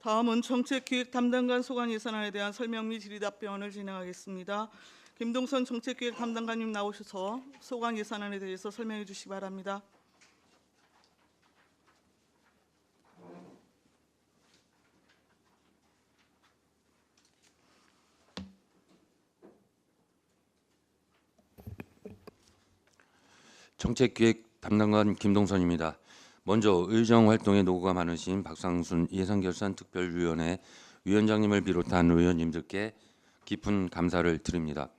다음은 정책기획 담당관 소관 예산안에 대한 설명 및 질의답변을 진행하겠습니다. 김동선 정책기획 담당관님 나오셔서 소관 예산안에 대해서 설명해 주시기 바랍니다. 정책기획 담당관 김동선입니다. 먼저 의정활동에 노고가 많으신 박상순 예산결산특별위원회 위원장님을 비롯한 의원님들께 깊은 감사를 드립니다.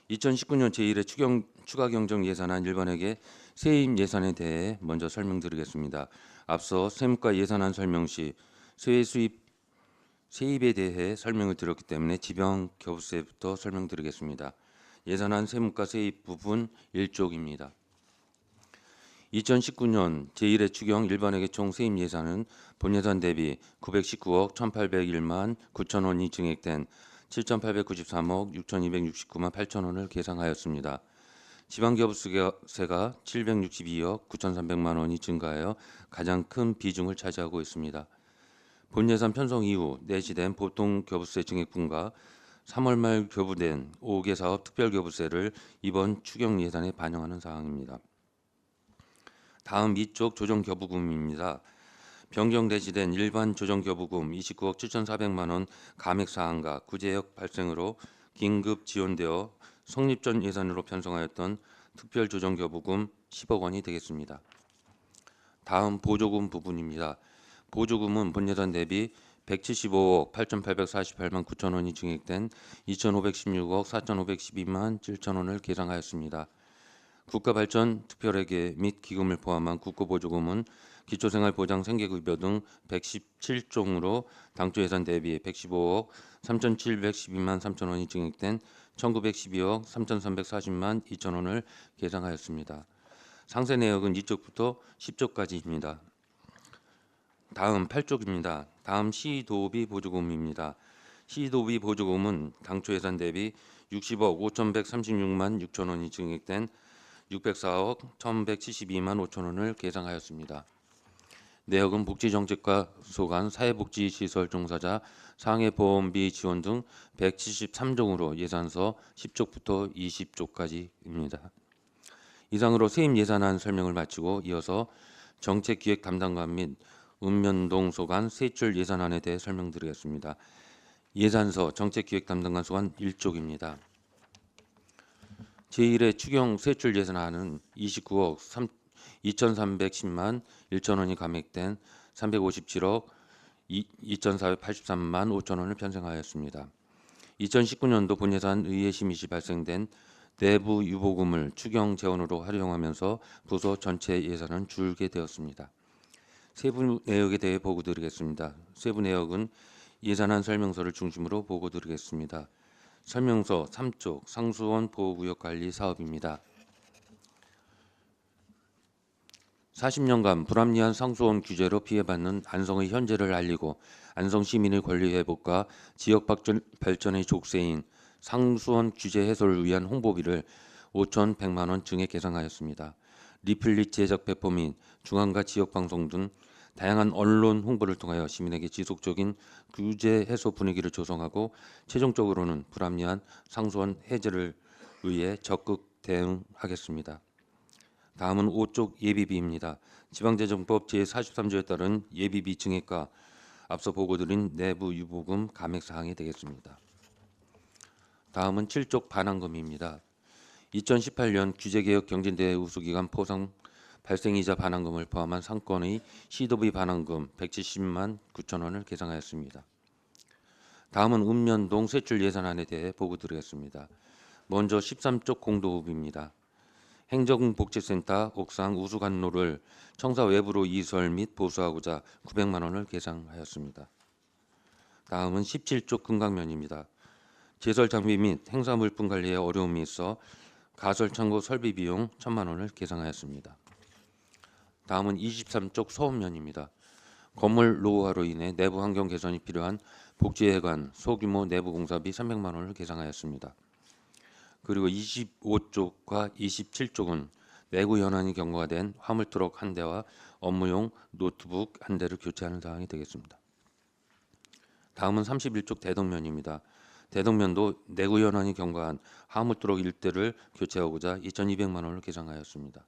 2019년 제1회 추가경정 예산안 1번에게 세입 예산에 대해 먼저 설명드리겠습니다. 앞서 세무과 예산안 설명 시 세입에 대해 설명을 드렸기 때문에 지방교부세부터 설명드리겠습니다. 예산안 세무과 세입 부분 1쪽입니다. 2019년 제1회 추경 1번에게 총 세입 예산은 본예산 대비 919억 1,801만 9천 원이 증액된 7,893억 6,269만 8천 원을 계상하였습니다. 지방교부세가 762억 9,300만 원이 증가하여 가장 큰 비중을 차지하고 있습니다. 본예산 편성 이후 내시된 보통교부세 증액분과 3월 말 교부된 5개 사업 특별교부세를 이번 추경 예산에 반영하는 사항입니다. 다음 이쪽 조정교부금입니다. 변경 대시된 일반 조정교부금 29억 7,400만 원 감액 사항과 구제역 발생으로 긴급 지원되어 성립 전 예산으로 편성하였던 특별조정교부금 10억 원이 되겠습니다. 다음 보조금 부분입니다. 보조금은 본예산 대비 175억 8,848만 9천 원이 증액된 2,516억 4,512만 7천 원을 계상하였습니다. 국가발전 특별회계 및 기금을 포함한 국고보조금은 기초생활보장 생계급여 등 117종으로 당초 예산 대비 115억 3,712만 3천 원이 증액된 1,912억 3,340만 2천 원을 계상하였습니다. 상세 내역은 2쪽부터 10쪽까지입니다. 다음 8쪽입니다. 다음 시도비 보조금입니다. 시도비 보조금은 당초 예산 대비 60억 5,136만 6천 원이 증액된 604억 1,172만 5천 원을 계상하였습니다. 내역은 복지정책과 소관, 사회복지시설 종사자, 상해보험비 지원 등 173종으로 예산서 10쪽부터 20쪽까지입니다. 이상으로 세입 예산안 설명을 마치고 이어서 정책기획 담당관 및 읍면동 소관 세출 예산안에 대해 설명드리겠습니다. 예산서 정책기획 담당관 소관 1쪽입니다. 제1회 추경 세출 예산안은 29억 2,310만 1천 원이 감액된 357억 2,483만 5천 원을 편성하였습니다. 2019년도 본예산 의회 심의 시 발생된 내부 유보금을 추경 재원으로 활용하면서 부서 전체 예산은 줄게 되었습니다. 세부 내역에 대해 보고드리겠습니다. 세부 내역은 예산안 설명서를 중심으로 보고드리겠습니다. 설명서 3쪽 상수원 보호구역 관리 사업입니다. 40년간 불합리한 상수원 규제로 피해받는 안성의 현재를 알리고 안성 시민의 권리 회복과 지역 발전의 족쇄인 상수원 규제 해소를 위한 홍보비를 5,100만 원 증액 계상하였습니다. 리플릿 제작 배포 및 중앙과 지역 방송 등 다양한 언론 홍보를 통하여 시민에게 지속적인 규제 해소 분위기를 조성하고 최종적으로는 불합리한 상수원 해제를 위해 적극 대응하겠습니다. 다음은 5쪽 예비비입니다. 지방재정법 제43조에 따른 예비비 증액과 앞서 보고드린 내부 유보금 감액 사항이 되겠습니다. 다음은 7쪽 반환금입니다. 2018년 규제개혁 경진대회 우수기간 포상 발생이자 반환금을 포함한 상권의 시도비 반환금 170만 9천 원을 계상하였습니다. 다음은 읍면동 세출 예산안에 대해 보고드리겠습니다. 먼저 13쪽 공도읍입니다. 행정복지센터 옥상 우수관로를 청사 외부로 이설 및 보수하고자 900만 원을 계상하였습니다. 다음은 17쪽 금강면입니다. 제설 장비 및 행사 물품 관리에 어려움이 있어 가설 창고 설비 비용 1,000만 원을 계상하였습니다. 다음은 23쪽 소음면입니다. 건물 노후화로 인해 내부 환경 개선이 필요한 복지회관 소규모 내부 공사비 300만 원을 계상하였습니다. 그리고 25쪽과 27쪽은 내구 현안이 경과된 화물트럭 한 대와 업무용 노트북 한 대를 교체하는 사항이 되겠습니다. 다음은 31쪽 대덕면입니다. 대덕면도 내구 현안이 경과한 하무트럭 일대를 교체하고자 2,200만 원을 계상하였습니다.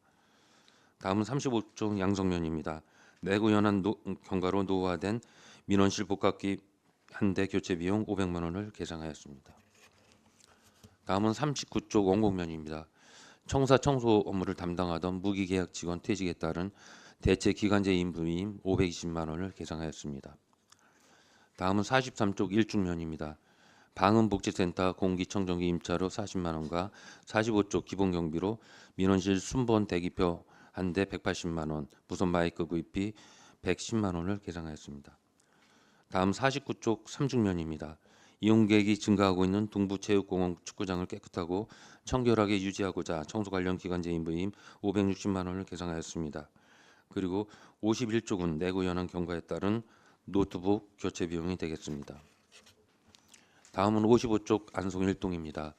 다음은 35쪽 양성면입니다. 내구 현안 경과로 노후화된 민원실 복합기 한 대 교체 비용 500만 원을 계상하였습니다. 다음은 39쪽 원곡면입니다. 청사 청소 업무를 담당하던 무기계약 직원 퇴직에 따른 대체 기간제 인부임 520만 원을 계상하였습니다. 다음은 43쪽 일중면입니다. 방음복지센터 공기청정기 임차료 40만 원과 45쪽 기본경비로 민원실 순번 대기표 한 대 180만 원, 무선 마이크 구입비 110만 원을 계상하였습니다. 다음 49쪽 삼중면입니다. 이용객이 증가하고 있는 동부체육공원 축구장을 깨끗하고 청결하게 유지하고자 청소 관련 기간제 인부임 560만 원을 계상하였습니다. 그리고 51쪽은 내구 현안 경과에 따른 노트북 교체 비용이 되겠습니다. 다음은 55쪽 안성 1동입니다.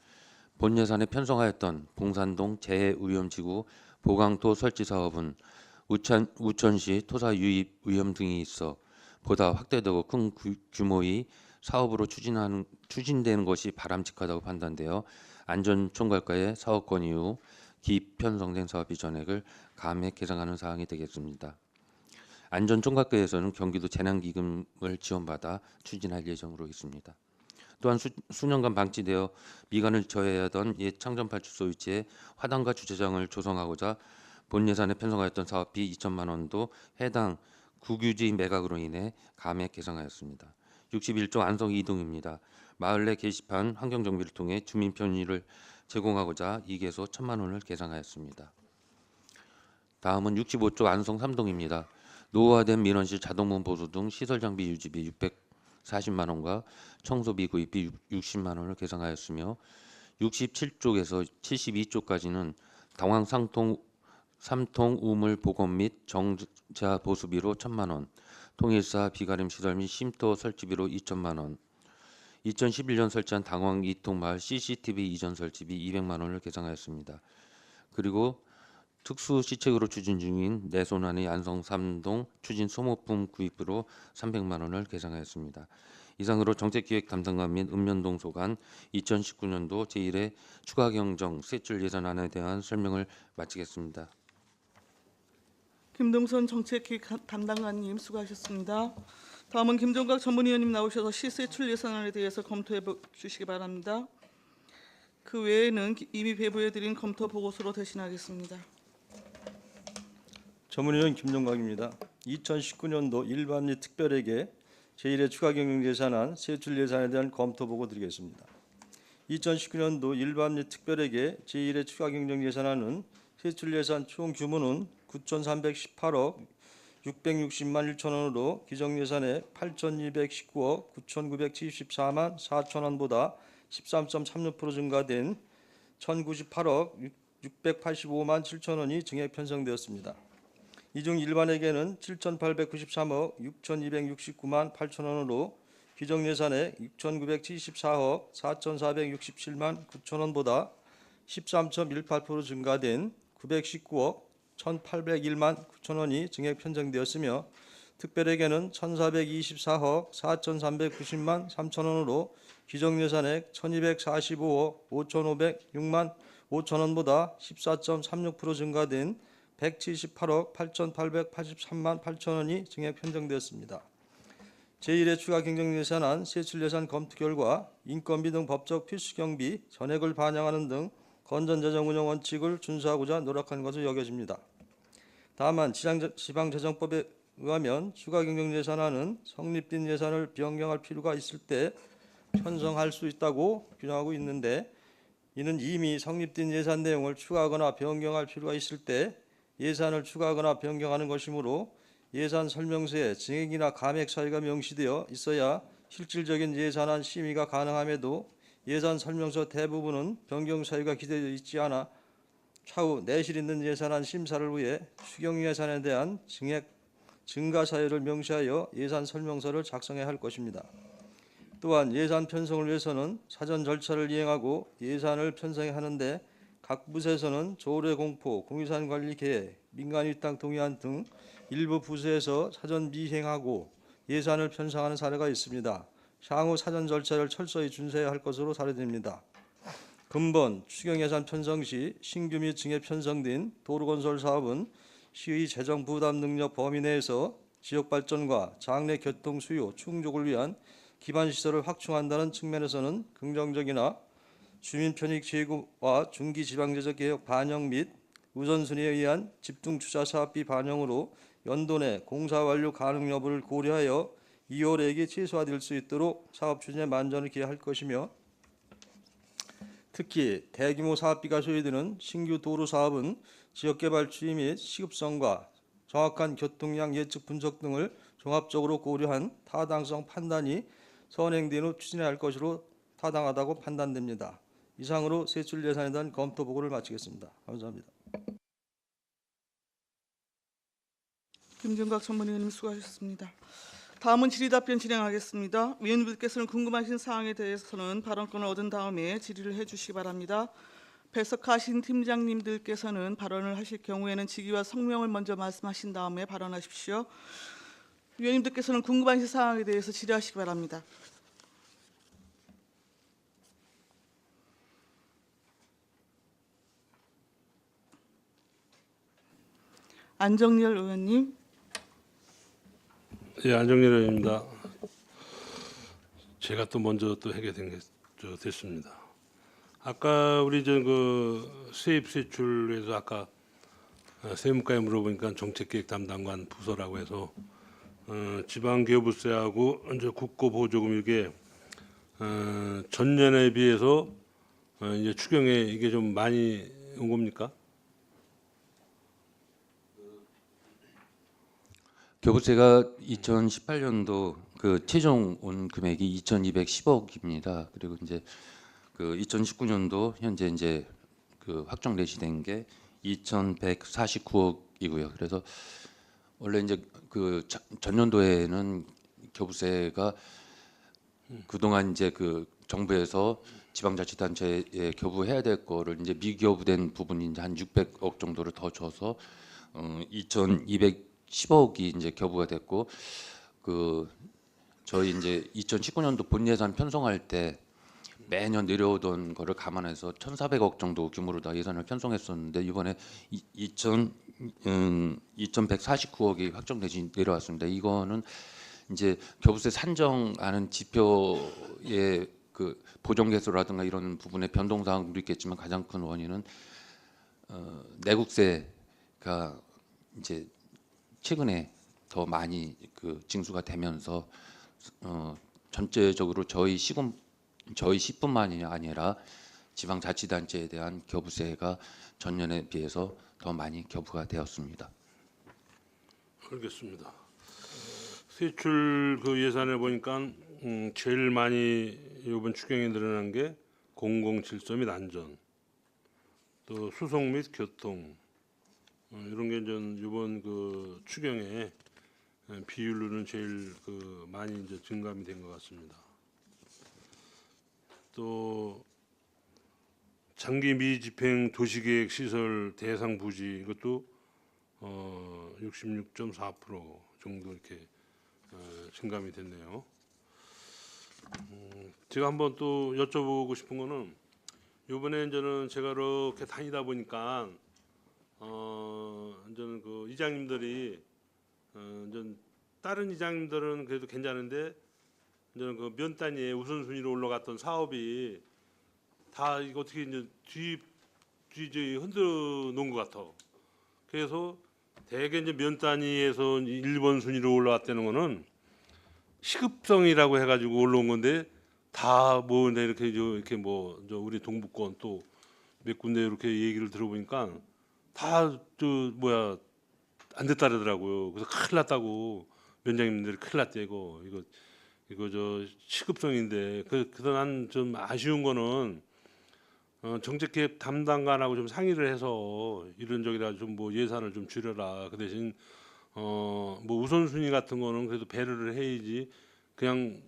본 예산에 편성하였던 봉산동 재해위험지구 보강토 설치 사업은 우천시 토사 유입 위험 등이 있어 보다 확대되고 큰 규모의 사업으로 추진되는 것이 바람직하다고 판단되어 안전총괄과의 사업권 이후 기편성된 사업비 전액을 감액 계상하는 사항이 되겠습니다. 안전총괄과에서는 경기도 재난기금을 지원받아 추진할 예정으로 있습니다. 또한 수년간 방치되어 미관을 처해야 하던 옛 창전발주소 위치에 화단과 주차장을 조성하고자 본 예산에 편성하였던 사업비 2천만 원도 해당 국유지 매각으로 인해 감액 계상하였습니다. 61조 안성 2동입니다. 마을 내 게시판 환경정비를 통해 주민 편의를 제공하고자 2개소 1,000만 원을 계상하였습니다. 다음은 65조 안성 3동입니다. 노후화된 민원실 자동문 보수 등 시설 장비 유지비 640만 원과 청소비 구입비 60만 원을 계상하였으며 67쪽에서 72쪽까지는 당황 삼통 우물 복원 및 정자 보수비로 1,000만 원, 통일사 비가림 시설 및 쉼터 설치비로 2천만 원, 2011년 설치한 당황 이통 마을 CCTV 이전 설치비 200만 원을 계상하였습니다. 그리고 특수 시책으로 추진 중인 내손안의 안성 3동 추진 소모품 구입으로 300만 원을 계상하였습니다. 이상으로 정책기획 담당관 및 읍면동 소관 2019년도 제1회 추가 경정 세출 예산안에 대한 설명을 마치겠습니다. 김동선 정책기획 담당관님 수고하셨습니다. 다음은 김종각 전문위원님 나오셔서 시세출 예산안에 대해서 검토해 주시기 바랍니다. 그 외에는 이미 배부해드린 검토 보고서로 대신하겠습니다. 전문위원 김종각입니다. 2019년도 일반 및 특별회계 제1회 추가경정예산안 세출 예산에 대한 검토 보고 드리겠습니다. 2019년도 일반 및 특별회계 제1회 추가경정예산안은 세출 예산 총 규모는 9,318억 660만 1천 원으로 기정예산의 8,219억 9,974만 4천 원보다 13.36% 증가된 1,098억 685만 7천 원이 증액 편성되었습니다. 이 중 일반회계는 7,893억 6,269만 8천 원으로 기정예산의 6,974억 4,467만 9천 원보다 13.18% 증가된 919억 1,801만 9천 원이 증액 편성되었으며 특별회계는 1,424억 4,390만 3천 원으로 기정예산액 1,245억 5,506만 5천 원보다 14.36% 증가된 178억 8,883만 8천 원이 증액 편성되었습니다. 제1회 추가 경정예산안 세출예산 검토 결과 인건비 등 법적 필수 경비 전액을 반영하는 등 건전재정 운영 원칙을 준수하고자 노력한 것으로 여겨집니다. 다만 지방재정법에 의하면 추가 경정예산안은 성립된 예산을 변경할 필요가 있을 때 편성할 수 있다고 규정하고 있는데 이는 이미 성립된 예산 내용을 추가하거나 변경할 필요가 있을 때 예산을 추가하거나 변경하는 것이므로 예산 설명서에 증액이나 감액 사유가 명시되어 있어야 실질적인 예산안 심의가 가능함에도 예산 설명서 대부분은 변경 사유가 기재되어 있지 않아 차후 내실 있는 예산안 심사를 위해 추경 예산에 대한 증액 증가 사유를 명시하여 예산 설명서를 작성해야 할 것입니다. 또한 예산 편성을 위해서는 사전 절차를 이행하고 예산을 편성해야 하는데 각 부서에서는 조례 공포, 공유산 관리 계획, 민간 위탁 동의안 등 일부 부서에서 사전 미행하고 예산을 편성하는 사례가 있습니다. 향후 사전 절차를 철저히 준수해야 할 것으로 사료됩니다. 근본 추경예산 편성 시 신규 및 증액 편성된 도로건설 사업은 시의 재정 부담 능력 범위 내에서 지역 발전과 장래 교통 수요 충족을 위한 기반 시설을 확충한다는 측면에서는 긍정적이나 주민 편익 제고와 중기 지방제적 개혁 반영 및 우선순위에 의한 집중 투자 사업비 반영으로 연도 내 공사 완료 가능 여부를 고려하여 이월액이 최소화될 수 있도록 사업 추진에 만전을 기할 것이며, 특히 대규모 사업비가 소요되는 신규 도로 사업은 지역개발 추이 및 시급성과 정확한 교통량 예측 분석 등을 종합적으로 고려한 타당성 판단이 선행된 후 추진해야 할 것으로 타당하다고 판단됩니다. 이상으로 세출 예산에 대한 검토 보고를 마치겠습니다. 감사합니다. 김종각 전문위원님 수고하셨습니다. 다음은 질의답변 진행하겠습니다. 위원님들께서는 궁금하신 사항에 대해서는 발언권을 얻은 다음에 질의를 해주시기 바랍니다. 배석하신 팀장님들께서는 발언을 하실 경우에는 직위와 성명을 먼저 말씀하신 다음에 발언하십시오. 위원님들께서는 궁금하신 사항에 대해서 질의하시기 바랍니다. 안정열 의원님. 예, 안정열 의원입니다. 제가 또 먼저 또 하게 됐습니다. 아까 우리 그 세입 세출에서 아까 세무과에 물어보니까 정책기획 담당관 부서라고 해서 지방기업부세하고 이제 국고보조금 이게 전년에 비해서 이제 추경에 이게 좀 많이 온 겁니까? 교부세가 2018년도 그 최종 온 금액이 2,210억입니다. 그리고 이제 그 2019년도 현재 이제 그 확정 내시된 게 2,149억이고요. 그래서 원래 이제 그 전년도에는 교부세가 그동안 이제 그 정부에서 지방자치단체에 교부해야 될 거를 이제 미교부된 부분이 이제 한 600억 정도를 더 줘서 2,210억이 이제 교부가 됐고, 그 저희 이제 2019년도 본 예산 편성할 때 매년 내려오던 거를 감안해서 1,400억 정도 규모로 다 예산을 편성했었는데 이번에 2,149억이 확정되지 내려왔습니다. 이거는 이제 교부세 산정하는 지표의 그 보정개수라든가 이런 부분의 변동 사항도 있겠지만 가장 큰 원인은 내국세가 이제 최근에 더 많이 그 징수가 되면서 전체적으로 저희 시뿐만이 아니라 지방자치단체에 대한 교부세가 전년에 비해서 더 많이 교부가 되었습니다. 알겠습니다. 세출 그 예산에 보니까 제일 많이 이번 추경에 늘어난 게 공공질서 및 안전, 또 수송 및 교통 이런 게 이번 그 추경에 비율로는 제일 그 많이 이제 증감이 된 것 같습니다. 또 장기 미집행 도시계획 시설 대상 부지 이것도 66.4% 정도 이렇게 증감이 됐네요. 제가 한번 또 여쭤보고 싶은 거는 이번에 이제는 제가 이렇게 다니다 보니까 이제는 그 이장님들이 이제 다른 이장님들은 그래도 괜찮은데 이제는 그 면 단위에 우선순위로 올라갔던 사업이 다 이거 어떻게 이제 뒤 흔들어 놓은 것 같아. 그래서 대개 이제 면 단위에서 1번 순위로 올라왔다는 거는 시급성이라고 해가지고 올라온 건데 다 뭐 이렇게 뭐 우리 동북권 또 몇 군데 이렇게 얘기를 들어보니까 다 안 됐다더라고요. 그래서 큰일 났다고 면장님들이 큰일 났대 이거 시급성인데 그래서 난 좀 아쉬운 거는 정책기획 담당관하고 좀 상의를 해서 이런 저기다 좀 뭐 예산을 좀 줄여라. 그 대신 뭐 우선순위 같은 거는 그래도 배려를 해야지 그냥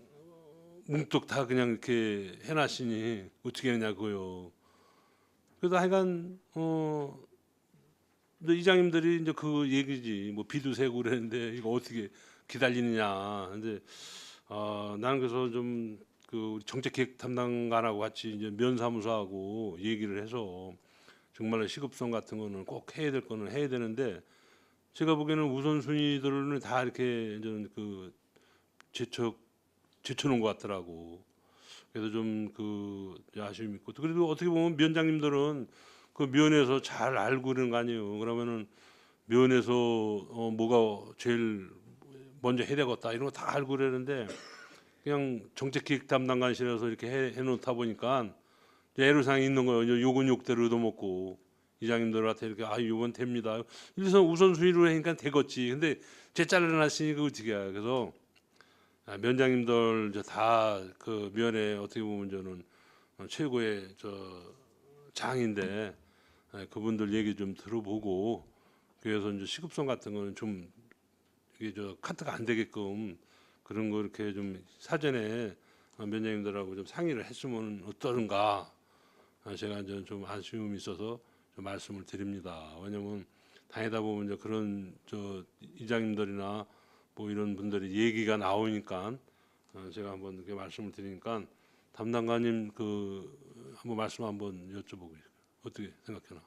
뭉뚝 다 그냥 이렇게 해놨으니 어떻게 하냐 그거요. 그래도 하여간 이장님들이 이제 그 얘기지 뭐 비도 세고 그랬는데 이거 어떻게 기다리느냐. 근데 나는 그래서 좀 그 정책기획 담당관하고 같이 이제 면사무소하고 얘기를 해서 정말로 시급성 같은 거는 꼭 해야 될 거는 해야 되는데 제가 보기에는 우선순위들을 다 이렇게 이제 그 제쳐놓은 것 같더라고. 그래서 좀 그 아쉬움이 있고 그래도 어떻게 보면 면장님들은 그 면에서 잘 알고 그러는 거 아니에요. 그러면은 면에서 뭐가 제일 먼저 해야 되겠다 이런 거 다 알고 그러는데 그냥 정책기획 담당관실에서 이렇게 해놓다 보니까 애로사항이 있는 거예요. 욕은 욕대로 얻어먹고 이장님들한테 이렇게 요건 됩니다. 이래서 우선순위로 하니까 되겠지. 근데 제 잘라놨으니 그 어떻게 해. 그래서 면장님들 다 그 면에 어떻게 보면 저는 최고의 장인데 그분들 얘기 좀 들어보고 그래서 이제 시급성 같은 거는 좀 이게 카트가 안 되게끔 그런 거 이렇게 좀 사전에 면장님들하고 좀 상의를 했으면 어떠는가 제가 이제 좀 아쉬움이 있어서 좀 말씀을 드립니다. 왜냐면 다니다 보면 이제 그런 이장님들이나 뭐 이런 분들이 얘기가 나오니까 제가 한번 이렇게 말씀을 드리니까 담당관님 그 한번 말씀 한번 여쭤보고 어떻게 생각하나?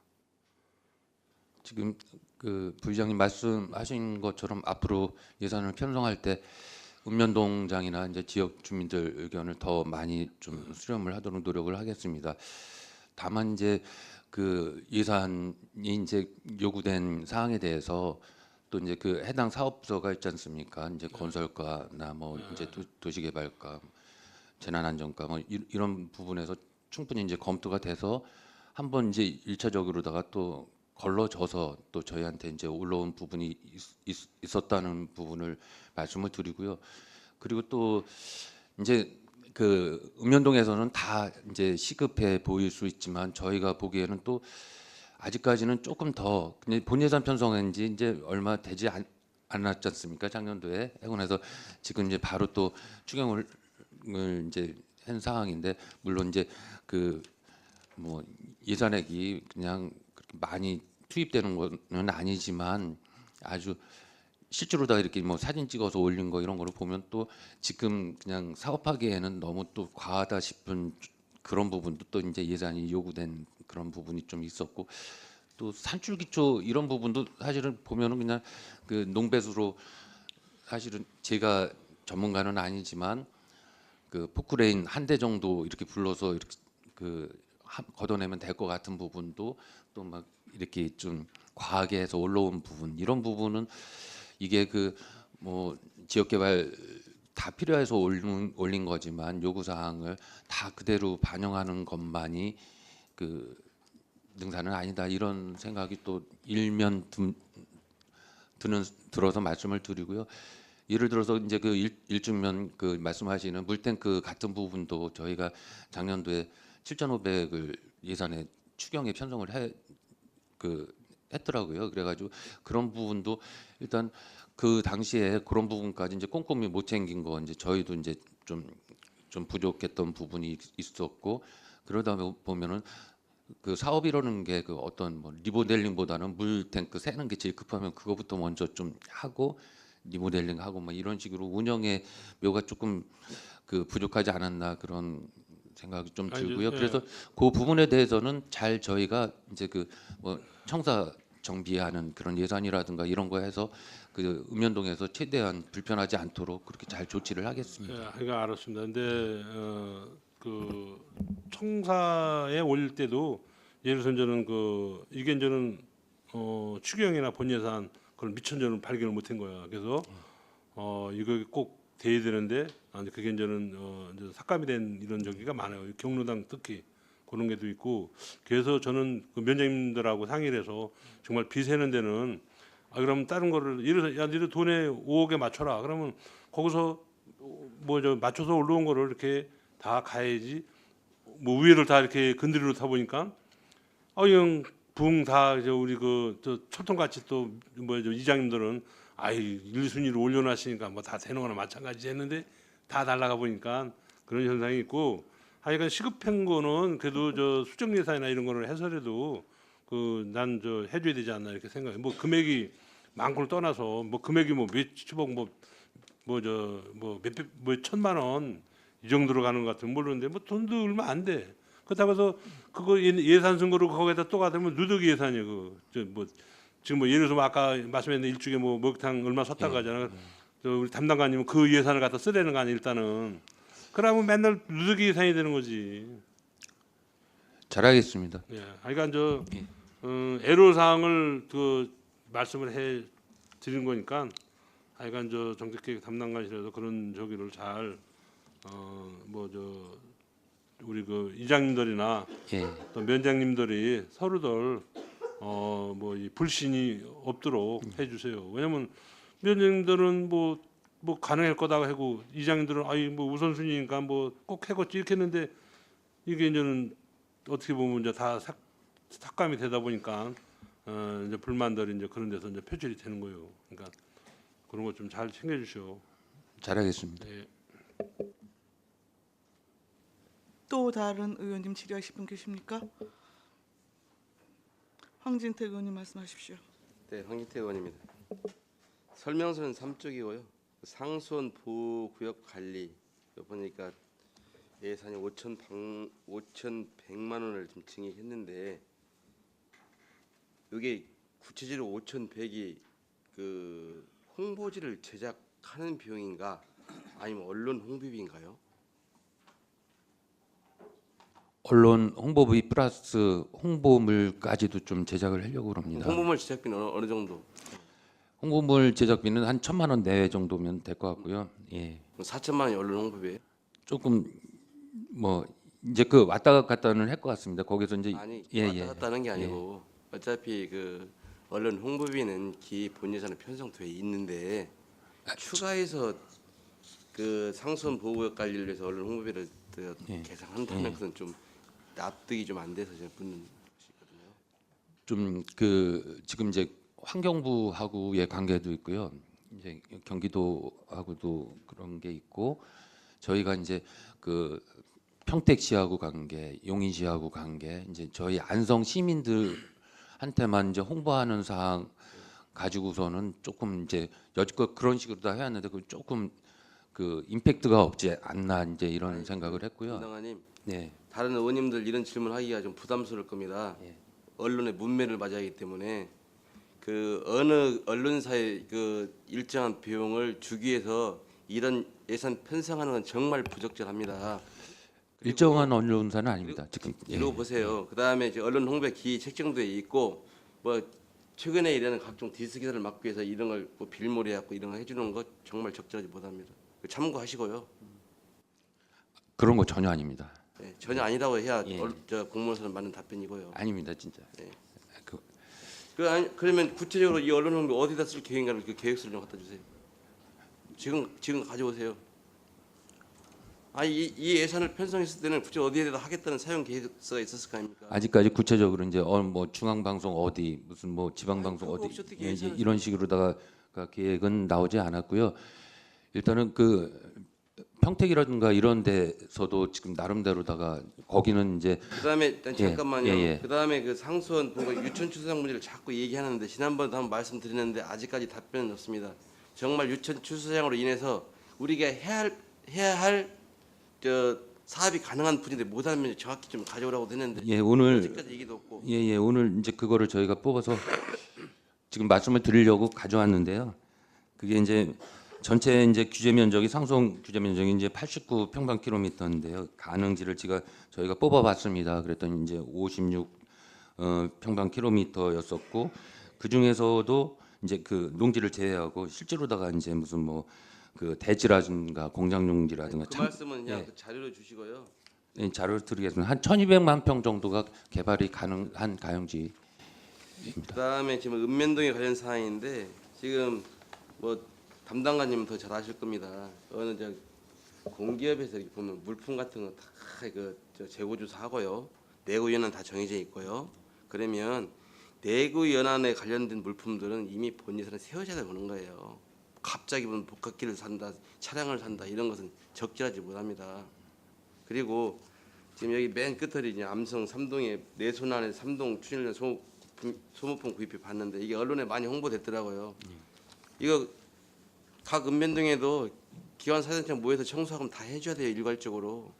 지금 그 부의장님 말씀하신 것처럼 앞으로 예산을 편성할 때 읍면동장이나 이제 지역 주민들 의견을 더 많이 좀 수렴을 하도록 노력을 하겠습니다. 다만 이제 그 예산이 이제 요구된 사항에 대해서 또 이제 그 해당 사업소가 있지 않습니까? 이제 건설과나 뭐 이제 도시개발과, 재난안전과 뭐 이런 부분에서 충분히 이제 검토가 돼서 한번 이제 일차적으로다가 또 걸러져서 또 저희한테 이제 올라온 부분이 있었다는 부분을 말씀을 드리고요. 그리고 또 이제 그 읍면동에서는 다 이제 시급해 보일 수 있지만 저희가 보기에는 또 아직까지는 조금 더 근데 본 예산 편성한 지 이제 얼마 되지 않았지 않습니까? 작년도에 해군에서 지금 이제 바로 또 추경을 이제 한 상황인데 물론 이제 그 뭐 예산액이 그냥 그렇게 많이 투입되는 건 아니지만 아주 실제로 다 이렇게 뭐 사진 찍어서 올린 거 이런 거를 보면 또 지금 그냥 사업하기에는 너무 또 과하다 싶은 그런 부분도 또 이제 예산이 요구된 그런 부분이 좀 있었고 또 산출기초 이런 부분도 사실은 보면은 그냥 그 농배수로 사실은 제가 전문가는 아니지만 그 포크레인 한 대 정도 이렇게 불러서 이렇게 걷어내면 될 것 같은 부분도 또 막 이렇게 좀 과하게 해서 올라온 부분 이런 부분은 이게 그 뭐 지역개발 다 필요해서 올린 거지만 요구 사항을 다 그대로 반영하는 것만이 그 능사는 아니다 이런 생각이 또 일면 들어서 말씀을 드리고요. 예를 들어서 이제 그 일중면 그 말씀하시는 물탱크 같은 부분도 저희가 작년도에 7,500을 예산에 추경에 편성을 했더라고요. 그래가지고 그런 부분도 일단 그 당시에 그런 부분까지 이제 꼼꼼히 못 챙긴 거 이제 저희도 이제 좀 부족했던 부분이 있었고 그러다 보면은 그 사업이라는 게 그 어떤 뭐 리모델링보다는 물탱크 새는 게 제일 급하면 그거부터 먼저 좀 하고 리모델링하고 뭐 이런 식으로 운영의 묘가 조금 그 부족하지 않았나 그런 생각이 좀 들고요. 그래서 그 부분에 대해서는 잘 저희가 이제 그 뭐 청사 정비하는 그런 예산이라든가 이런 거 해서 그 읍면동에서 최대한 불편하지 않도록 그렇게 잘 조치를 하겠습니다. 예, 이거 알았습니다. 근데 그 청사에 올릴 때도 예를 들어서 저는 이게 저는 추경이나 본 예산 그걸 미천 저는 발견을 못한 거야. 그래서 이거 꼭 돼야 되는데 그게 저는 이제 삭감이 된 이런 저기가 많아요. 경로당 특히 그런 게도 있고 그래서 저는 그 면장님들하고 상의를 해서 정말 비 새는 데는 그럼 다른 거를 예를 들어서 야 니들 돈에 5억에 맞춰라. 그러면 거기서 뭐 맞춰서 올라온 거를 이렇게 다 가야지. 뭐 위에를 다 이렇게 건드리러 타 보니까 그냥 붕 다 이제 우리 저 철통같이 또 뭐 이장님들은 아이 1순위로 올려놨으니까 뭐 다 되는 거나 마찬가지 했는데 다 날라가 보니까 그런 현상이 있고 하여간 시급한 거는 그래도 수정 예산이나 이런 거를 해서라도 난 해줘야 되지 않나 이렇게 생각해. 뭐 금액이 많고를 떠나서 뭐 금액이 뭐 몇십억 뭐 뭐몇 천만 원 이 정도로 가는 것 같으면 모르는데 뭐 돈도 얼마 안 돼. 그렇다고 해서 그거 예산 쓴 거로 거기다 또 가면 누더기 예산이에요. 그뭐 지금 뭐 예를 들어서 아까 말씀했는데 일주일에 뭐 목욕탕 얼마 섰다고 하잖아요. 저 우리 담당관님은 그 예산을 갖다 쓰라는 거 아니에요 일단은. 그러면 맨날 누더기 예산이 되는 거지. 잘하겠습니다. 예, 그러니까 애로사항을 그 말씀을 해 드린 거니까, 하여간 저 정책계획 담당관실에서 그런 저기를 잘 우리 그 이장님들이나 예. 또 면장님들이 서로들 이 불신이 없도록 해주세요. 왜냐면 면장님들은 뭐 가능할 거다고 하고 이장님들은 아이 뭐 우선순위니까 뭐 꼭 해겠지 이렇게 했는데 이게 이제는 어떻게 보면 이제 다 삭감이 되다 보니까 이제 불만들이 이제 그런 데서 이제 표출이 되는 거예요. 그러니까 그런 거 좀 잘 챙겨주시오. 잘하겠습니다. 네. 또 다른 의원님 질의하실 분 계십니까? 황진택 의원님 말씀하십시오. 네, 황기태 의원입니다. 설명서는 3쪽이고요. 상수원 보호구역 관리 보니까 예산이 5,100만 원을 좀 증액했는데 이게 구체적으로 5,100이 그 홍보지를 제작하는 비용인가 아니면 언론 홍보비인가요? 언론 홍보비 플러스 홍보물까지도 좀 제작을 하려고 합니다. 홍보물 제작비는 어느 정도? 홍보물 제작비는 한 1,000만 원 내외 정도면 될 것 같고요. 예. 4천만 원이 언론 홍보비예요? 조금 뭐 이제 그 왔다 갔다는 할 것 같습니다. 거기서 이제 아니 예. 왔다 갔다 하는 게 아니고 어차피 그 언론 홍보비는 기 본예산에 편성돼 있는데 추가해서 그 상수원 보호구역 관리를 위해서 언론 홍보비를 계산한다는 것은 좀 납득이 좀 안 돼서 제가 묻는 것이거든요. 좀 그 지금 이제 환경부하고의 관계도 있고요. 이제 경기도하고도 그런 게 있고 저희가 이제 그 평택시하고 관계, 용인시하고 관계, 이제 저희 안성 시민들한테만 이제 홍보하는 사항 가지고서는 조금 이제 여지껏 그런 식으로 다 해왔는데 그 조금 그 임팩트가 없지 않나 이제 이런 생각을 했고요. 담당관님, 네. 다른 의원님들 이런 질문하기가 좀 부담스러울 겁니다. 예. 언론의 문매를 맞아야 하기 때문에 그 어느 언론사의 그 일정한 비용을 주기 위해서 이런 예산 편성하는 건 정말 부적절합니다. 일정한 언론사는 아닙니다. 지금 이러고 보세요. 그다음에 이제 언론 홍보에 기 책정돼 있고 뭐 최근에 이런 각종 디스 기사를 막기 위해서 이런 걸뭐 빌모리 해갖고 이런 거 해주는 거 정말 적절하지 못합니다. 참고하시고요. 그런 거 전혀 아닙니다. 네, 전혀 아니라고 해야 예. 저 공무원에서는 맞는 답변이고요. 아닙니다, 진짜. 네. 그, 그러면 구체적으로 이 언론 홍보 어디다 쓸 계획인가를 그 계획서를 좀 갖다 주세요. 지금 가져오세요. 이 예산을 편성했을 때는 구체 어디에다 하겠다는 사용 계획서가 있었을 거 아닙니까? 아직까지 구체적으로 이제 뭐 중앙 방송 어디 무슨 뭐 지방 방송 그거 어디 없이 어떻게 이제 예산을 이런 식으로다가 계획은 나오지 않았고요. 일단은 그 평택이라든가 이런 데서도 지금 나름대로다가 거기는 이제 그다음에 일단 잠깐만요. 예. 그다음에 그 상수원 보고 유천 추수장 문제를 자꾸 얘기하는데 지난번에도 한번 말씀드렸는데 아직까지 답변은 없습니다. 정말 유천 추수장으로 인해서 우리가 해야 할 저 사업이 가능한 분인데 못하면 정확히 좀 가져오라고 했는데 예 오늘 아직까지 얘기도 없고 오늘 이제 그거를 저희가 뽑아서 지금 말씀을 드리려고 가져왔는데요. 그게 이제 전체 이제 규제 면적이 상수원 규제 면적이 이제 89평방킬로미터인데요. 가능지를 저희가 뽑아봤습니다. 그랬더니 이제 56 평방킬로미터였었고 그 중에서도 이제 그 농지를 제외하고 실제로다가 이제 무슨 뭐 그 대지라든가 공장 용지라든가 그 말씀은 그냥 예. 그 자료로 주시고요. 예, 자료를 드리겠습니다. 한 1,200만 평 정도가 개발이 가능한 가용지. 그다음에 지금 은면동에 관련 사항인데 지금 뭐 담당관님은 더 잘 아실 겁니다. 어느 저 공기업에서 이렇게 보면 물품 같은 거 다 그 재고 조사하고요. 내구 연한 다 정해져 있고요. 그러면 내구 연한에 관련된 물품들은 이미 본 예산에 세워져야 오는 거예요. 갑자기 무슨 복합기를 산다, 차량을 산다 이런 것은 적절하지 못합니다. 그리고 지금 여기 맨 끝에 이제 암성 3동에 내손안에 3동 추진련 소모품 구입해 봤는데 이게 언론에 많이 홍보됐더라고요. 이거 각 읍면동에도 기관 사회단체장 모여서 청소하면 다 해줘야 돼요, 일괄적으로.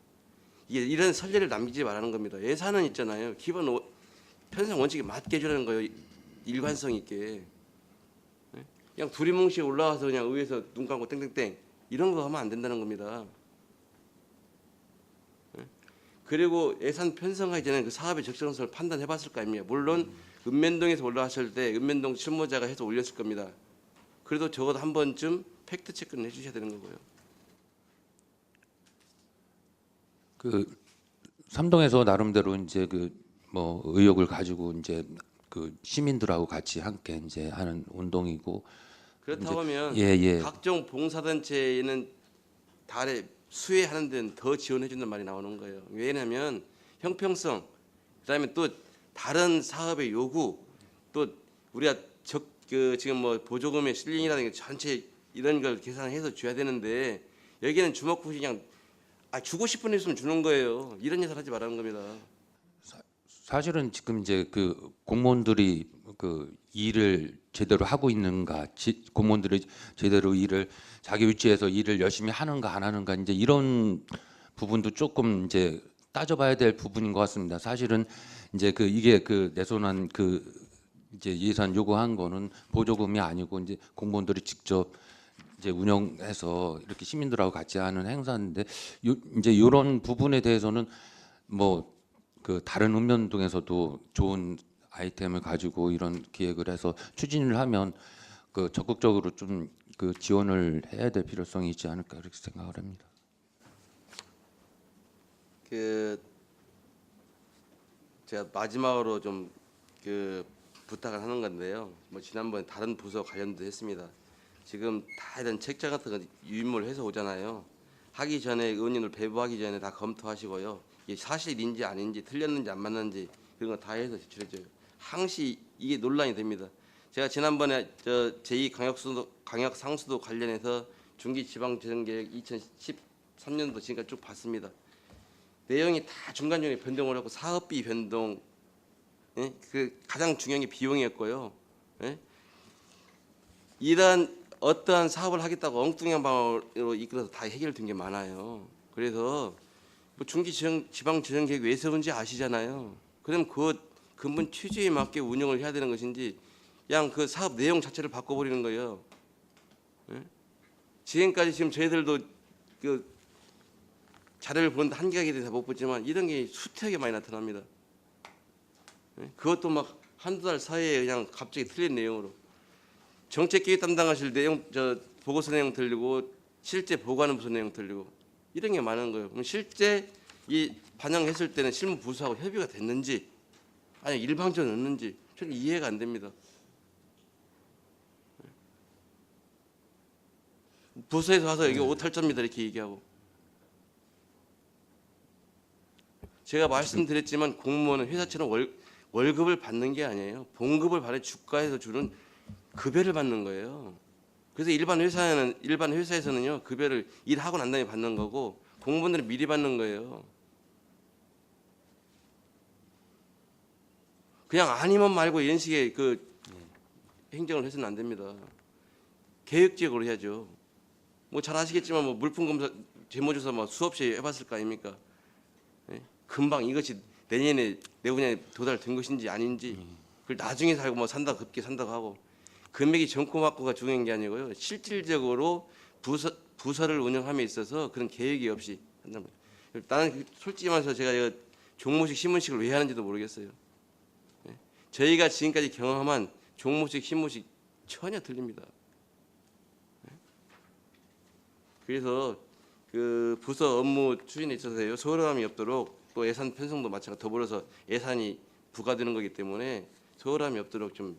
이게 이런 선례를 남기지 말라는 겁니다. 예산은 있잖아요. 기본 편성 원칙에 맞게 해주라는 거예요, 일관성 있게. 예? 그냥 두리뭉실 올라와서 그냥 의회에서 눈 감고 땡땡땡 이런 거 하면 안 된다는 겁니다. 예? 그리고 예산 편성하기 전에 그 사업의 적정성을 판단해봤을 거 아닙니까? 물론 읍면동에서 올라왔을 때 읍면동 실무자가 해서 올렸을 겁니다. 그래도 적어도 한 번쯤 팩트 체크는 해주셔야 되는 거고요. 그 삼동에서 나름대로 이제 그 뭐 의욕을 가지고 이제 그 시민들하고 같이 함께 이제 하는 운동이고 그렇다고 하면 예. 각종 봉사단체에는 달에 수혜하는 데는 더 지원해 준다는 말이 나오는 거예요. 왜냐하면 형평성, 그다음에 또 다른 사업의 요구, 또 우리가 지금 뭐 보조금의 실링이라든가 전체 이런 걸 계산해서 줘야 되는데 여기는 주먹구시 그냥 주고 싶은 일 있으면 주는 거예요. 이런 예산 하지 말라는 겁니다. 사실은 지금 이제 그 공무원들이 그 일을 제대로 하고 있는가, 공무원들이 제대로 일을 자기 위치에서 일을 열심히 하는가 안 하는가 이제 이런 부분도 조금 이제 따져봐야 될 부분인 것 같습니다. 사실은 이제 그 이게 그 내손한 그 이제 예산 요구한 거는 보조금이 아니고 이제 공무원들이 직접 이제 운영해서 이렇게 시민들하고 같이 하는 행사인데 이제 이런 부분에 대해서는 뭐 그 다른 읍면동에서도 좋은 아이템을 가지고 이런 기획을 해서 추진을 하면 그 적극적으로 좀 그 지원을 해야 될 필요성이 있지 않을까 이렇게 생각을 합니다. 그 제가 마지막으로 좀 그 부탁을 하는 건데요. 뭐 지난번에 다른 부서 관련도 했습니다. 지금 다 이런 책자 같은 거 유인물 해서 오잖아요. 하기 전에 의원님들 배부하기 전에 다 검토하시고요. 이게 사실인지 아닌지 틀렸는지 안 맞는지 그런 거 다 해서 제출해줘요. 항시 이게 논란이 됩니다. 제가 지난번에 제2 강력 상수도 관련해서 중기지방재정계획 2013년도 지금까지 쭉 봤습니다. 내용이 다 중간중간에 변동을 하고 사업비 변동, 예? 그 가장 중요한 게 비용이었고요. 예? 이런 어떠한 사업을 하겠다고 엉뚱한 방으로 이끌어서 다 해결된 게 많아요. 그래서 뭐 중기지방재정계획 왜 세운지 아시잖아요. 그럼 그 근본 취지에 맞게 운영을 해야 되는 것인지 그냥 그 사업 내용 자체를 바꿔버리는 거예요. 예? 지금까지 지금 저희들도 그 자료를 보는데 한계가 돼서 못 보지만 이런 게 수태하게 많이 나타납니다. 예? 그것도 막 한두 달 사이에 그냥 갑자기 틀린 내용으로 정책기획 담당하실 내용 보고서 내용 들리고 실제 보고하는 부서 내용 들리고 이런 게 많은 거예요. 그럼 실제 이 반영했을 때는 실무 부서하고 협의가 됐는지 아니 일방적으로 넣는지 저는 이해가 안 됩니다. 부서에서 와서 이게 오탈자입니다 이렇게 얘기하고 제가 말씀드렸지만 공무원은 회사처럼 월급을 받는 게 아니에요. 봉급을 받아 주가에서 주는 급여를 받는 거예요. 그래서 일반 회사에서는요 급여를 일하고 난 다음에 받는 거고 공무원들은 미리 받는 거예요. 그냥 아니면 말고 이런 식의 그 행정을 해서는 안 됩니다. 계획적으로 해야죠. 뭐 잘 아시겠지만 뭐 물품 검사 재무조사 뭐 수없이 해봤을 거 아닙니까? 예? 금방 이것이 내년에 내후년에 도달된 것인지 아닌지 그걸 나중에 살고 뭐 산다고 급게 산다고 하고 금액이 정코맞고가 중요한 게 아니고요. 실질적으로 부서를 운영함에 있어서 그런 계획이 없이 한다면 나는 솔직히 말해서 제가 이거 종무식 신문식을 왜 하는지도 모르겠어요. 예? 저희가 지금까지 경험한 종무식 신문식 전혀 틀립니다. 예? 그래서 그 부서 업무 추진에 있어서요 소홀함이 없도록 또 예산 편성도 마찬가지 더불어서 예산이 부과되는 거기 때문에 소홀함이 없도록 좀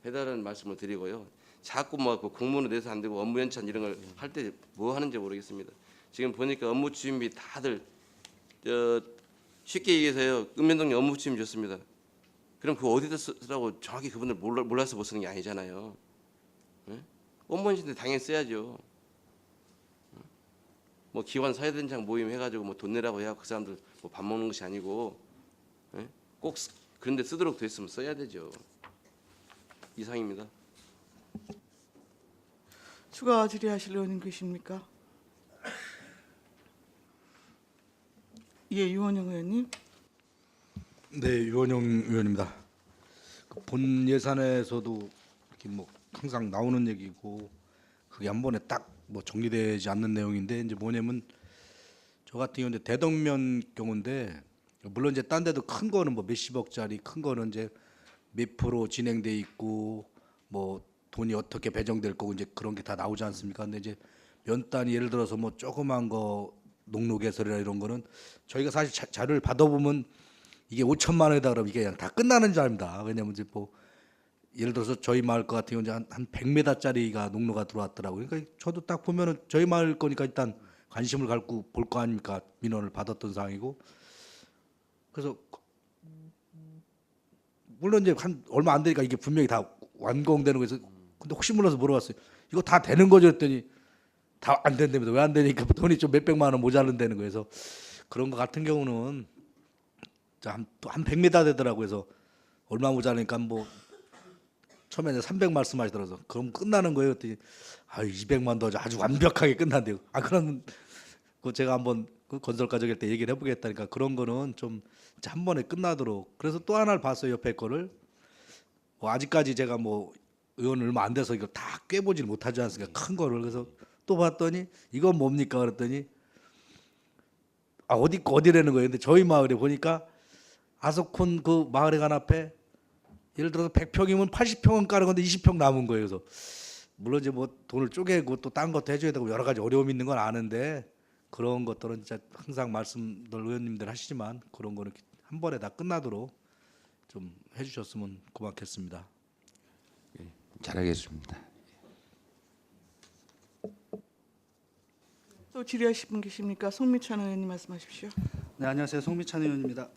해달라는 말씀을 드리고요. 자꾸 뭐 공무원에 대해서 안 되고 업무 연찬 이런 걸 할 때 뭐 하는지 모르겠습니다. 지금 보니까 업무 추진비 다들 쉽게 얘기해서요. 읍면동에 업무 추진비 줬습니다. 그럼 그거 어디다 쓰라고 정확히 그분들 몰라서 못 쓰는 게 아니잖아요. 네? 업무연수인데 당연히 써야죠. 뭐 기관 사회단장 모임 해가지고 뭐 돈 내라고 해야 그 사람들 뭐 밥 먹는 것이 아니고 네? 꼭 그런데 쓰도록 돼 있으면 써야 되죠. 이상입니다. 추가 질의하실 의원님 계십니까? 예, 유원영 의원님. 네, 유원영 의원입니다. 본 예산에서도 이렇게 뭐 항상 나오는 얘기고 그게 한 번에 딱 뭐 정리되지 않는 내용인데 이제 뭐냐면 저 같은 경우는 이제 대덕면 경우인데 물론 이제 딴 데도 큰 거는 뭐 몇십억짜리 큰 거는 이제 몇 프로 진행돼 있고 뭐 돈이 어떻게 배정될 거고 이제 그런 게 다 나오지 않습니까? 근데 이제 면단이 예를 들어서 뭐 조그만 거 농로 개설이나 이런 거는 저희가 사실 자료를 받아보면 이게 5천만 원이다 그러면 이게 그냥 다 끝나는 줄 압니다. 왜냐면 이제 뭐 예를 들어서 저희 마을 거 같은 경우는 한 100m짜리가 농로가 들어왔더라고요. 그러니까 저도 딱 보면은 저희 마을 거니까 일단 관심을 갖고 볼 거 아닙니까? 민원을 받았던 상황이고. 그래서 물론 이제 한 얼마 안 되니까 이게 분명히 다 완공되는 거에서 근데 혹시 몰라서 물어봤어요. 이거 다 되는 거죠? 했더니 다 안 된답니다. 왜 안 되니까 돈이 좀 몇백만 원 모자른다는 거여서 그런 거 같은 경우는 한 100m 되더라고요. 그래서 얼마 모자라니까 뭐 처음에 300 말씀하시더라고요. 그럼 끝나는 거예요. 그랬더니 200만 더 아주 완벽하게 끝난대요. 그러면 그 제가 한번 그 건설 가족일 때 얘기를 해보겠다니까 그런 거는 좀 한 번에 끝나도록. 그래서 또 하나를 봤어요. 옆에 거를 뭐 아직까지 제가 뭐 의원 얼마 안 돼서 이거 다 꿰보지를 못하지 않습니까? 큰 거를. 그래서 또 봤더니 이건 뭡니까? 그랬더니 어디라는 거예요. 근데 저희 마을에 보니까 아소콘 그 마을회관 앞에 예를 들어서 100평이면 80평은 까는 건데 20평 남은 거예요. 그래서 물론 이제 뭐 돈을 쪼개고 또 딴 것도 해줘야 되고 여러 가지 어려움이 있는 건 아는데 그런 것들은 진짜 항상 말씀들 의원님들 하시지만 그런 거는 한 번에 다 끝나도록 좀 해주셨으면 고맙겠습니다. 잘하겠습니다. 또 질의하실 분 계십니까? 송미찬 의원님 말씀하십시오. 네, 안녕하세요. 송미찬 의원입니다.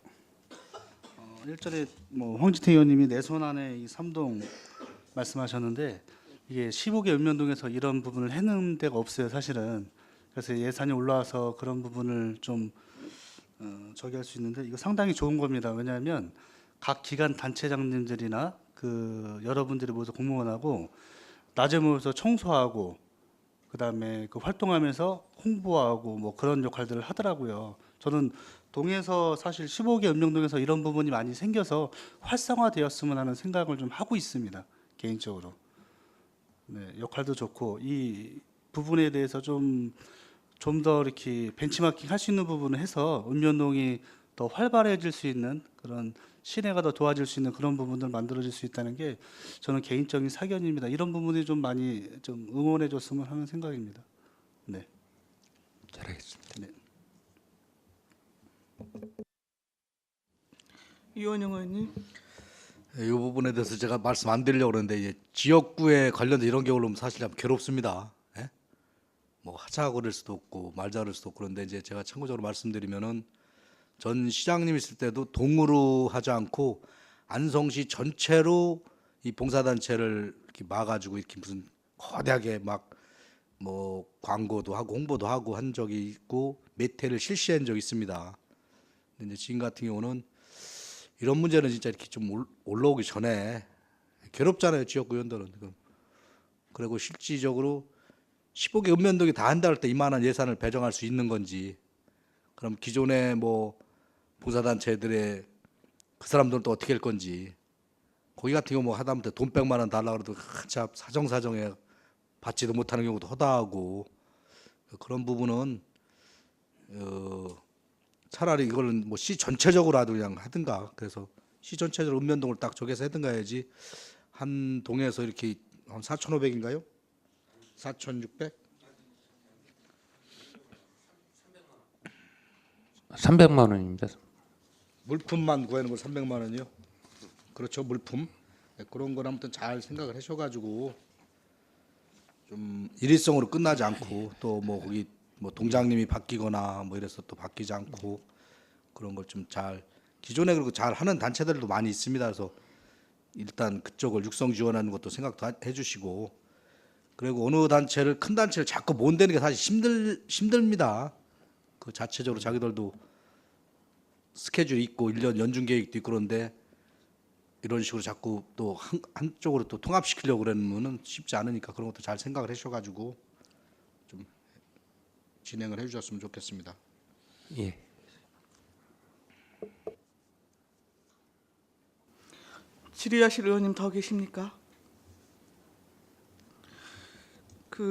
일전에 뭐 황지태 의원님이 내 손 안에 이 3동 말씀하셨는데 이게 15개 읍면동에서 이런 부분을 해놓은 데가 없어요, 사실은. 그래서 예산이 올라와서 그런 부분을 좀 저기 할 수 있는데 이거 상당히 좋은 겁니다. 왜냐하면 각 기관 단체장님들이나 그 여러분들이 모여서 공무원하고 낮에 모여서 청소하고 그다음에 그 활동하면서 홍보하고 뭐 그런 역할들을 하더라고요. 저는 동에서 사실 15개 읍면동에서 이런 부분이 많이 생겨서 활성화되었으면 하는 생각을 좀 하고 있습니다. 개인적으로. 네, 역할도 좋고 이 부분에 대해서 좀 더 이렇게 벤치마킹 할 수 있는 부분을 해서 읍면동이 더 활발해질 수 있는 그런 시내가 더 도와줄 수 있는 그런 부분들 만들어질 수 있다는 게 저는 개인적인 사견입니다. 이런 부분이 좀 많이 좀 응원해줬으면 하는 생각입니다. 네. 잘하겠습니다. 네. 유원영 의원님. 이 부분에 대해서 제가 말씀 안 드리려고 그러는데 이제 지역구에 관련된 이런 경우는 사실 좀 괴롭습니다. 예? 뭐 하자고 그럴 수도 없고 말자 그럴 수도 없고 그런데 이제 제가 참고적으로 말씀드리면은 전 시장님 있을 때도 동으로 하지 않고 안성시 전체로 이 봉사단체를 이렇게 막아주고 이렇게 무슨 거대하게 막 뭐 광고도 하고 홍보도 하고 한 적이 있고 몇 회를 실시한 적이 있습니다. 근데 이제 지금 같은 경우는 이런 문제는 진짜 이렇게 좀 올라오기 전에 괴롭잖아요, 지역구 의원들은. 그리고 실질적으로 15개 읍면동이 다 한다 할 때 이만한 예산을 배정할 수 있는 건지, 그럼 기존의 뭐 봉사단체들의 그 사람들은 또 어떻게 할 건지, 거기 같은 경우 뭐 하다못해 돈 100만 원 달라고 해도 참 사정사정에 받지도 못하는 경우도 허다하고, 그런 부분은 차라리 이거는 뭐 시 전체적으로라도 그냥 하든가, 그래서 시 전체적으로 읍면동을 딱 정해서 하든가 해야지 한 동에서 이렇게 한 4,500인가요? 4,600? 300만 원입니다. 물품만 구하는 거 300만 원이요? 그렇죠, 물품. 네, 그런 건 아무튼 잘 생각을 하셔가지고 좀 일회성으로 끝나지 않고 또 뭐 거기 뭐 동장님이 바뀌거나 뭐 이래서 또 바뀌지 않고 그런 걸 좀 잘 기존에 그리고 잘 하는 단체들도 많이 있습니다. 그래서 일단 그쪽을 육성 지원하는 것도 생각도 해주시고, 그리고 어느 단체를 큰 단체를 자꾸 모은다는 게 사실 힘듭니다. 그 자체적으로 자기들도 스케줄이 있고 1년 연중 계획도 있고 그런데 이런 식으로 자꾸 또 한쪽으로 또 통합시키려고 그러면은 쉽지 않으니까 그런 것도 잘 생각을 해주셔가지고 좀 진행을 해주셨으면 좋겠습니다. 예. 질의하실 의원님 더 계십니까?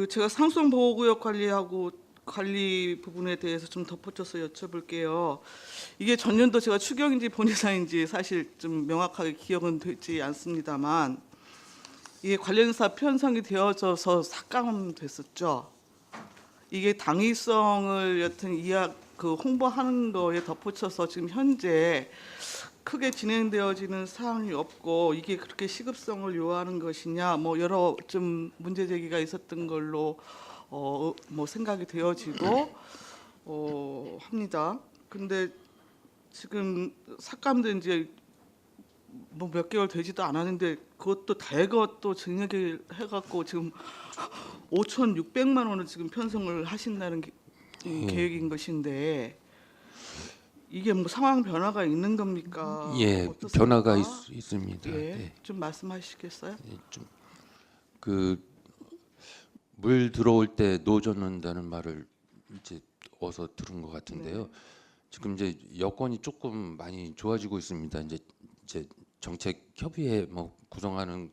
제가 상수원 보호구역 관리 부분에 대해서 좀 덧붙여서 여쭤볼게요. 이게 전년도 제가 추경인지 본예산인지 사실 좀 명확하게 기억은 되지 않습니다만 이게 관련사 편성이 되어져서 삭감됐었죠. 이게 당위성을 여튼 홍보하는 거에 덧붙여서 지금 현재 크게 진행되어지는 사항이 없고 이게 그렇게 시급성을 요하는 것이냐 뭐 여러 좀 문제 제기가 있었던 걸로 뭐 생각이 되어지고 합니다. 근데 지금 삭감된 지 뭐 몇 개월 되지도 않았는데 그것도 대거 또 증액을 해갖고 지금 5,600만 원을 지금 편성을 하신다는 계획인 것인데 이게 뭐 상황 변화가 있는 겁니까? 예, 어떻습니까? 변화가 있습니다. 예, 네. 좀 말씀하시겠어요? 물 들어올 때 노젓는다는 말을 이제 어서 들은 것 같은데요. 네. 지금 이제 여건이 조금 많이 좋아지고 있습니다. 이제 정책 협의회 뭐 구성하는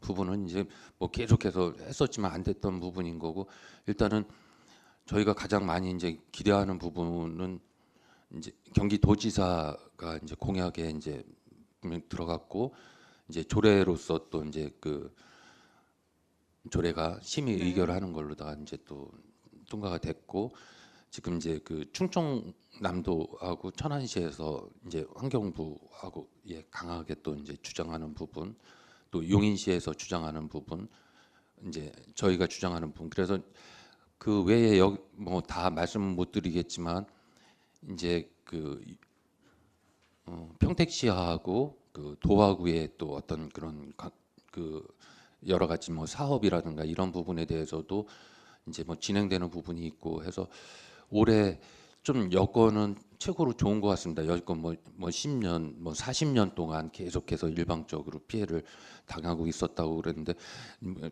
부분은 이제 뭐 계속해서 했었지만 안 됐던 부분인 거고, 일단은 저희가 가장 많이 이제 기대하는 부분은 이제 경기도지사가 이제 공약에 이제 들어갔고, 이제 조례로서 또 이제 조례가 심의 네. 의결하는 걸로다가 이제 또 통과가 됐고, 지금 이제 충청남도하고 천안시에서 이제 환경부하고 강하게 또 이제 주장하는 부분, 또 용인시에서 주장하는 부분, 이제 저희가 주장하는 부분. 그래서 그 외에 뭐 다 말씀 못 드리겠지만 이제 평택시하고 도화구의 또 어떤 그런 여러 가지 뭐 사업이라든가 이런 부분에 대해서도 이제 뭐 진행되는 부분이 있고 해서 올해 좀 여건은 최고로 좋은 것 같습니다. 여건 뭐 10년, 뭐 40년 동안 계속해서 일방적으로 피해를 당하고 있었다고 그랬는데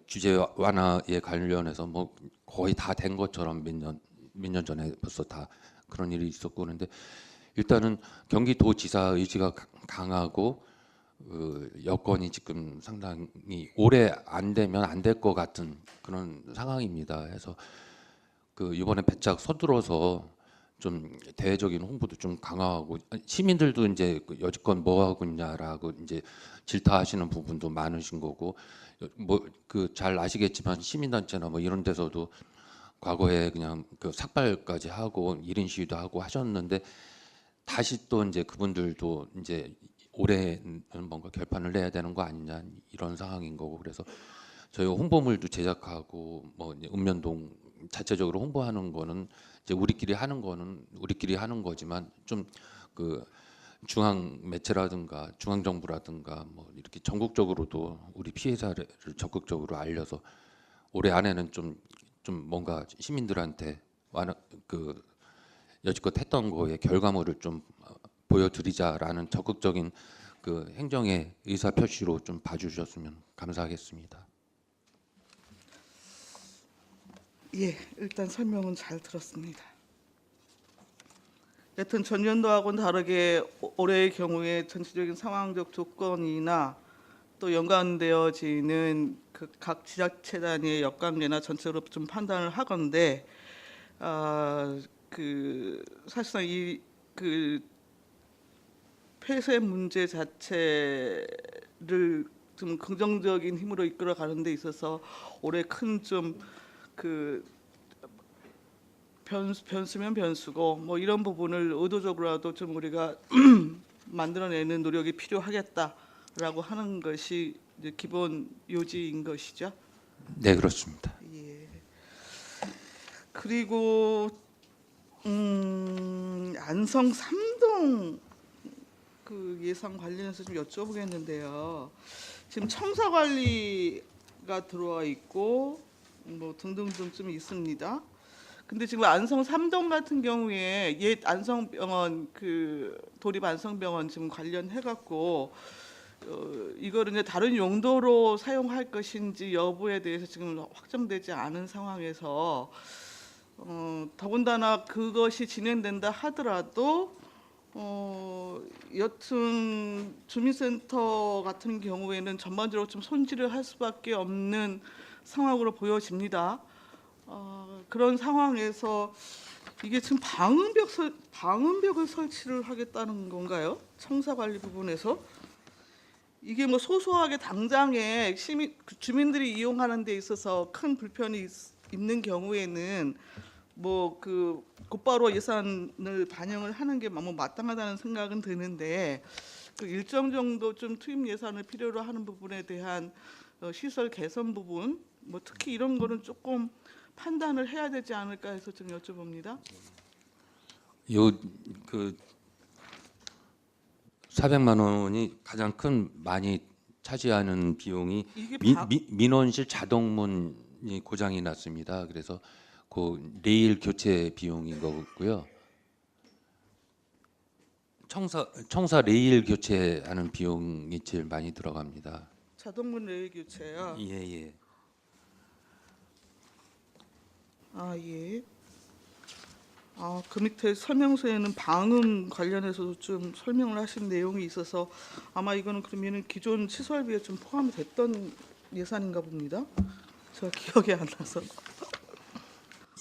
규제 완화에 관련해서 뭐 거의 다 된 것처럼 몇 년 전에 벌써 다 그런 일이 있었고 그런데 일단은 경기도지사 의지가 강하고 여건이 지금 상당히 올해 안 되면 안 될 것 같은 그런 상황입니다. 해서 이번에 배짝 서둘러서 좀 대외적인 홍보도 좀 강화하고 시민들도 이제 여지껏 뭐 하고 있냐라고 이제 질타하시는 부분도 많으신 거고 뭐 잘 아시겠지만 시민단체나 뭐 이런 데서도 과거에 그냥 삭발까지 하고 1인 시위도 하고 하셨는데 다시 또 이제 그분들도 이제 올해는 뭔가 결판을 내야 되는 거 아니냐 이런 상황인 거고 그래서 저희가 홍보물도 제작하고 뭐 이제 읍면동 자체적으로 홍보하는 거는 이제 우리끼리 하는 거지만 좀 중앙 매체라든가 중앙 정부라든가 뭐 이렇게 전국적으로도 우리 피해자를 적극적으로 알려서 올해 안에는 좀 뭔가 시민들한테 여지껏 했던 거의 결과물을 좀 보여드리자라는 적극적인 행정의 의사 표시로 좀 봐주셨으면 감사하겠습니다. 예, 일단 설명은 잘 들었습니다. 여튼 전년도하고는 다르게 올해의 경우에 전체적인 상황적 조건이나 또 연관되어지는 각 지자체 단위의 역관계나 전체로 좀 판단을 하건대 사실상 이 폐쇄 문제 자체를 좀 긍정적인 힘으로 이끌어가는 데 있어서 올해 큰 좀 변수면 변수고 뭐 이런 부분을 의도적으로라도 좀 우리가 만들어내는 노력이 필요하겠다라고 하는 것이 이제 기본 요지인 것이죠. 네, 그렇습니다. 예. 그리고 안성 3동 예산 관련해서 좀 여쭤보겠는데요. 지금 청사 관리가 들어와 있고 뭐 등등등 좀 있습니다. 근데 지금 안성 3동 같은 경우에 옛 안성병원 도립 안성병원 지금 관련해 갖고 이거를 이제 다른 용도로 사용할 것인지 여부에 대해서 지금 확정되지 않은 상황에서 더군다나 그것이 진행된다 하더라도 여튼 주민센터 같은 경우에는 전반적으로 좀 손질을 할 수밖에 없는 상황으로 보여집니다. 그런 상황에서 이게 지금 방음벽을 설치를 하겠다는 건가요? 청사 관리 부분에서 이게 뭐 소소하게 당장에 주민들이 이용하는 데 있어서 큰 불편이 있는 경우에는 뭐 그 곧바로 예산을 반영을 하는 게 뭐 마땅하다는 생각은 드는데 그 일정 정도 좀 투입 예산을 필요로 하는 부분에 대한 시설 개선 부분 뭐 특히 이런 거는 조금 판단을 해야 되지 않을까 해서 좀 여쭤봅니다. 그 400만 원이 가장 큰 많이 차지하는 비용이 이게 민원실 자동문이 고장이 났습니다. 그래서 그 레일 교체 비용인 거고요. 청사 레일 교체하는 비용이 제일 많이 들어갑니다. 자동문 레일 교체요. 예. 예. 그 밑에 설명서에는 방음 관련해서도 좀 설명을 하신 내용이 있어서 아마 이거는 그러면은 기존 시설비에 좀 포함이 됐던 예산인가 봅니다. 제가 기억이 안 나서.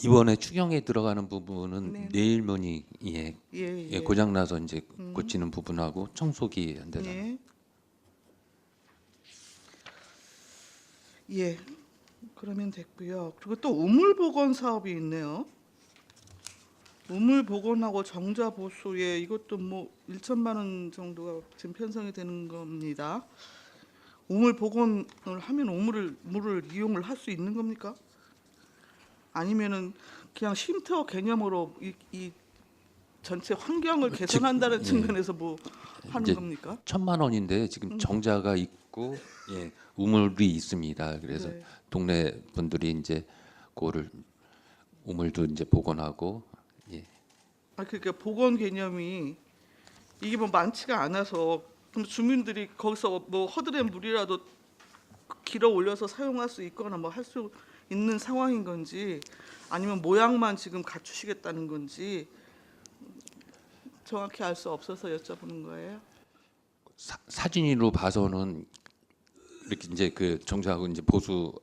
이번에 추경에 들어가는 부분은 네. 레일문이 예. 고장 나서 이제 고치는 부분하고 청소기 한 대당. 예. 그러면 됐고요. 그리고 또 우물 복원 사업이 있네요. 우물 복원하고 정자 보수에 이것도 뭐 1천만 원 정도가 지금 편성이 되는 겁니다. 우물 복원을 하면 물을 이용을 할 수 있는 겁니까? 아니면은 그냥 쉼터 개념으로 이 전체 환경을 개선한다는 측면에서 뭐 하는 이제 겁니까? 1,000만 원인데 지금 정자가 있고 우물이 있습니다. 그래서 네. 동네 분들이 이제 그거를 우물도 이제 복원하고 그러니까 복원 개념이 이게 뭐 많지가 않아서 그럼 주민들이 거기서 뭐 허드렛 물이라도 길어 올려서 사용할 수 있거나 뭐 할 수 있는 상황인 건지 아니면 모양만 지금 갖추시겠다는 건지 정확히 알 수 없어서 여쭤보는 거예요. 사진으로 봐서는 이렇게 이제 그 정자하고 이제 보수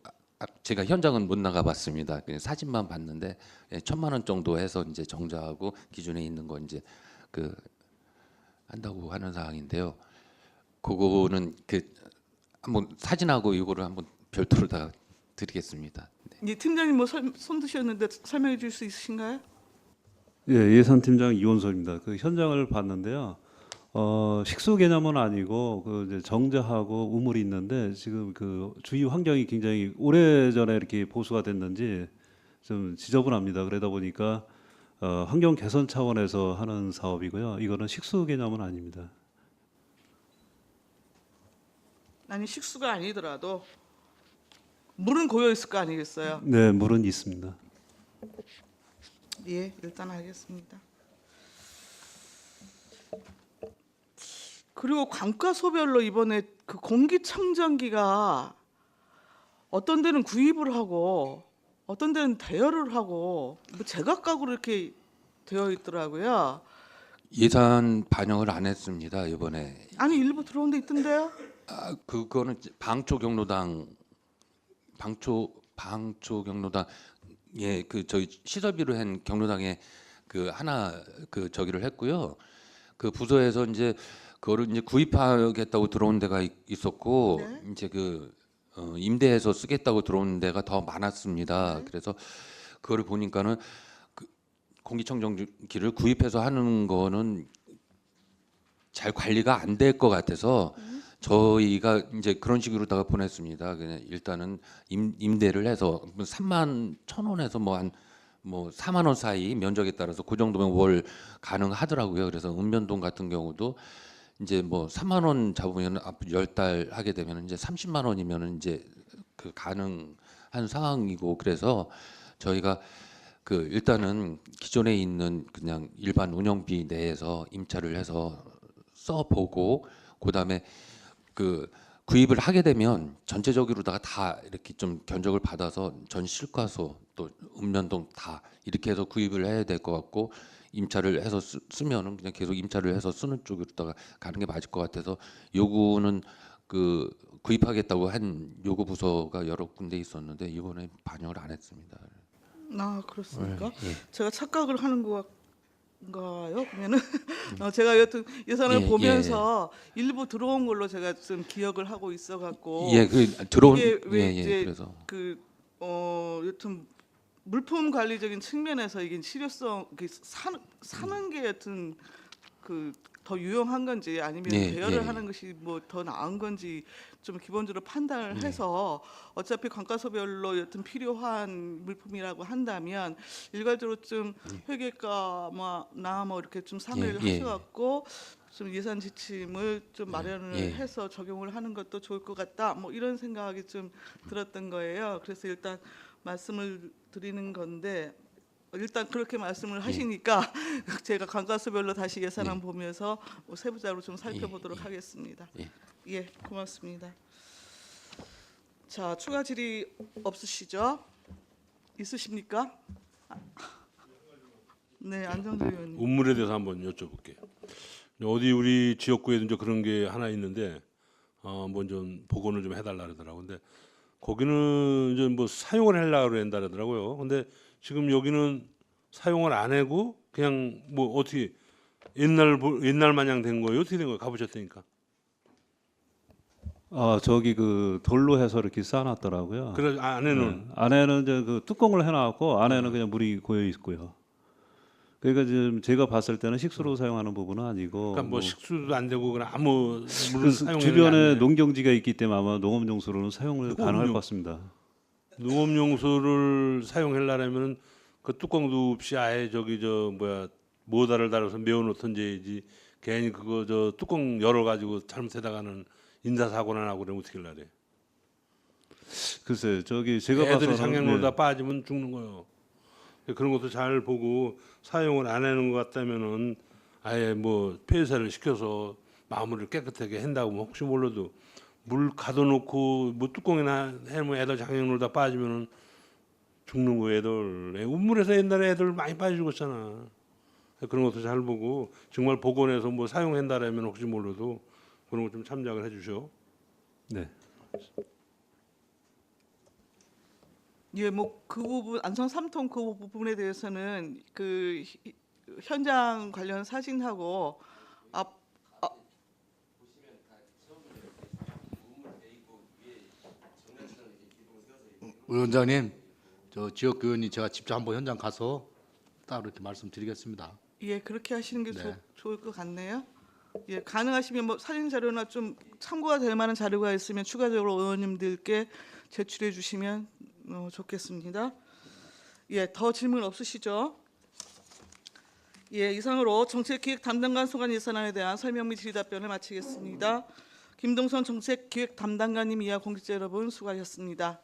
제가 현장은 못 나가봤습니다. 그냥 사진만 봤는데 1,000만 원 정도 해서 이제 정자하고 기존에 있는 거 이제 그 한다고 하는 사항인데요. 그거는 그 한번 사진하고 이거를 한번 별도로 다 드리겠습니다. 네. 이 팀장님 뭐 손 드셨는데 설명해 줄 수 있으신가요? 예, 예산팀장 이원석입니다. 그 현장을 봤는데요. 식수 개념은 아니고 그 이제 정자하고 우물이 있는데 지금 그 주위 환경이 굉장히 오래전에 이렇게 보수가 됐는지 좀 지저분합니다. 그러다 보니까 환경 개선 차원에서 하는 사업이고요. 이거는 식수 개념은 아닙니다. 아니 식수가 아니더라도 물은 고여 있을 거 아니겠어요? 네, 물은 있습니다. 예, 일단 알겠습니다. 그리고 관과소별로 이번에 그 공기청정기가 어떤 데는 구입을 하고 어떤 데는 대여를 하고 뭐 제각각으로 이렇게 되어 있더라고요. 예산 반영을 안 했습니다 이번에. 아니 일부 들어온 데 있던데요? 그거는 방초 경로당 그 저희 시설비로 한 경로당에 그 하나 그 저기를 했고요. 그 부서에서 이제 그거를 이제 구입하겠다고 들어온 데가 있었고 네. 이제 그 임대해서 쓰겠다고 들어온 데가 더 많았습니다. 네. 그래서 그거를 보니까는 그 공기청정기를 구입해서 하는 거는 잘 관리가 안 될 것 같아서 저희가 이제 그런 식으로다가 보냈습니다. 그냥 일단은 임대를 해서 31,000원에서 뭐 한 4만 원 사이 면적에 따라서 그 정도면 월 가능하더라고요. 그래서 읍면동 같은 경우도 이제 뭐 3만 원 잡으면 앞으로 10달 하게 되면 이제 30만 원이면은 이제 그 가능한 상황이고 그래서 저희가 그 일단은 기존에 있는 그냥 일반 운영비 내에서 임차를 해서 써보고 그다음에 그 구입을 하게 되면 전체적으로다가 다 이렇게 좀 견적을 받아서 전 실과소 또 읍면동 다 이렇게 해서 구입을 해야 될 것 같고 임차를 해서 쓰면은 그냥 계속 임차를 해서 쓰는 쪽으로다가 가는 게 맞을 것 같아서 요구는 그 구입하겠다고 한 요구 부서가 여러 군데 있었는데 이번에 반영을 안 했습니다. 아, 그렇습니까? 예. 제가 착각을 하는 건가요? 그러면은 제가 여튼 예산을 예, 보면서 일부 들어온 걸로 제가 좀 기억을 하고 있어갖고 예, 그 들어온 이게 왜 예, 이제 그래서 여튼 물품 관리적인 측면에서 이게 실효성 사는 게 여튼 그 더 유용한 건지 아니면 예, 대여를 예. 하는 것이 뭐 더 나은 건지 좀 기본적으로 판단을 해서 어차피 관과소별로 여튼 필요한 물품이라고 한다면 일괄적으로 좀 회계과나 뭐 이렇게 좀 상의를 예, 예. 하셔갖고 좀 예산 지침을 좀 마련을 예. 해서 적용을 하는 것도 좋을 것 같다. 뭐 이런 생각이 좀 들었던 거예요. 그래서 일단 말씀을 드리는 건데 일단 그렇게 말씀을 하시니까 제가 관과소별로 다시 예산안 보면서 뭐 세부적으로 좀 살펴보도록 하겠습니다. 예, 고맙습니다. 자, 추가 질의 없으시죠? 있으십니까? 네, 안정재 의원님. 우물에 대해서 한번 여쭤볼게요. 어디 우리 지역구에도 이제 그런 게 하나 있는데 뭐 좀 복원을 좀 해달라 그러더라고. 근데 거기는 이제 뭐 사용을 하려고 그런다 그러더라고요. 근데 지금 여기는 사용을 안 하고 그냥 뭐 어떻게 옛날 마냥 된 거예요? 어떻게 된 거예요? 가보셨다니까. 저기 그 돌로 해서 이렇게 쌓아놨더라고요. 그래 안에는 안에는 이제 그 뚜껑을 해놨고 안에는 그냥 물이 고여 있고요. 그러니까 지금 제가 봤을 때는 식수로 사용하는 부분은 아니고 그러니까 뭐 식수도 안 되고 그냥 아무 물을 그 사용하는 주변에 농경지가 있기 때문에 아마 농업용수로는 사용을 가능할 것 같습니다. 농업용수를 사용하려면 그 뚜껑도 없이 아예 저기 저 뭐야 모다를 달아서 메워놓던지 괜히 그거 저 뚜껑 열어가지고 잘못해다가는 인사사고나 나고 그러면 어떻게 하려래? 글쎄 저기 제가 애들이 봐서는 장애물다 빠지면 죽는 거예요. 그런 것도 잘 보고 사용을 안 하는 것 같다면은 아예 뭐 폐쇄를 시켜서 마무리를 깨끗하게 한다고 뭐 혹시 몰라도 물 가둬놓고 뭐 뚜껑이나 해면 애들 장애물다 빠지면은 죽는 거 애들. 우물에서 옛날에 애들 많이 빠져 죽었잖아. 그런 것도 잘 보고 정말 복원해서 뭐 사용한다라면 혹시 몰라도 그런 거 좀 참작을 해주셔. 네. 예, 뭐 그 부분 안성 3통 그 부분에 대해서는 그 현장 관련 사진하고 위원장님, 저 지역 의원이 제가 직접 한번 현장 가서 따로 이렇게 말씀드리겠습니다. 예, 그렇게 하시는 게 네. 좋을 것 같네요. 예, 가능하시면 뭐 사진 자료나 좀 참고가 될 만한 자료가 있으면 추가적으로 의원님들께 제출해 주시면 좋겠습니다. 예, 더 질문 없으시죠? 예, 이상으로 정책기획 담당관 소관 예산안에 대한 설명 및 질의 답변을 마치겠습니다. 김동선 정책기획 담당관님 이하 공직자 여러분 수고하셨습니다.